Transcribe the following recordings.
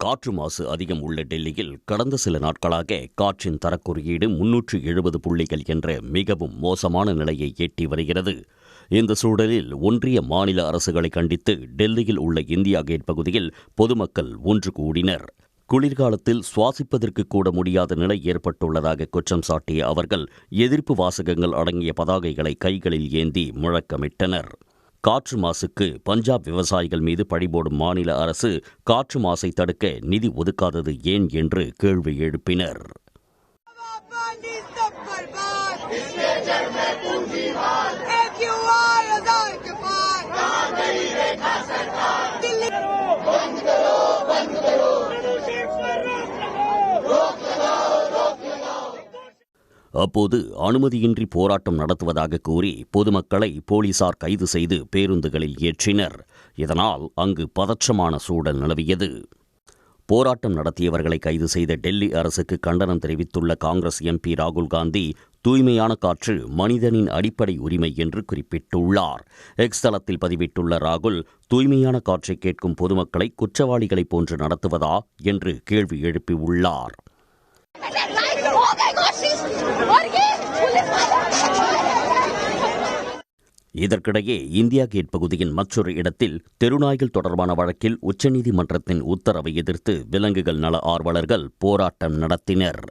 காற்று மாசு அதிகம் உள்ள டெல்லியில் கடந்த சில நாட்களாக காற்றின் தரக்குறியீடு 370 புள்ளிகள் என்ற மிகவும் மோசமான நிலையை எட்டி வருகிறது. இந்த சூழலில் ஒன்றிய மாநில அரசுகளை கண்டித்து டெல்லியில் உள்ள இந்தியா கேட் பகுதியில் பொதுமக்கள் ஒன்று கூடினர். குளிர்காலத்தில் சுவாசிப்பதற்கு கூட முடியாத நிலை ஏற்பட்டுள்ளதாக குற்றம் சாட்டிய அவர்கள் எதிர்ப்பு வாசகங்கள் அடங்கிய பதாகைகளை கைகளில் ஏந்தி முழக்கமிட்டனர். காற்று மாசுக்கு பஞ்சாப் விவசாயிகள் மீது பழிபோடும் மாநில அரசு காற்று மாசை தடுக்க நிதி ஒதுக்காதது ஏன் என்று கேள்வி எழுப்பினர். அப்போது அனுமதியின்றி போராட்டம் நடத்துவதாக கூறி பொதுமக்களை போலீசார் கைது செய்து பேருந்துகளில் ஏற்றினர். இதனால் அங்கு பதற்றமான சூழல் நிலவியது. போராட்டம் நடத்தியவர்களை கைது செய்த டெல்லி அரசுக்கு கண்டனம் தெரிவித்துள்ள காங்கிரஸ் எம்பி ராகுல் காந்தி, தூய்மையான காற்று மனிதனின் அடிப்படை உரிமை என்று குறிப்பிட்டுள்ளார். எக்ஸ் தளத்தில் பதிவிட்டுள்ள ராகுல், தூய்மையான காற்றை கேட்கும் பொதுமக்களை குற்றவாளிகளைப் போன்று நடத்துவதா என்று கேள்வி எழுப்பியுள்ளார். இதற்கிடையே இந்தியா கேட் பகுதியின் மற்றொரு இடத்தில் தெருநாய்கள் தொடர்பான வழக்கில் உச்சநீதிமன்றத்தின் உத்தரவை எதிர்த்து விலங்குகள் நல ஆர்வலர்கள் போராட்டம் நடத்தினர்.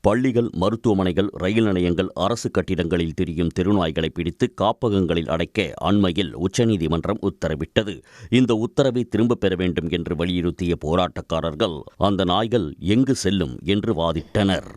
பள்ளிகள், மருத்துவமனைகள், ரயில் நிலையங்கள், அரசு கட்டிடங்களில் திரியும் தெருநாய்களை பிடித்து காப்பகங்களில் அடைக்க அண்மையில் உச்சநீதிமன்றம் உத்தரவிட்டது. இந்த உத்தரவை திரும்பப் பெற வேண்டும் என்று வலியுறுத்திய போராட்டக்காரர்கள் அந்த நாய்கள் எங்கு செல்லும் என்று வாதிட்டனர்.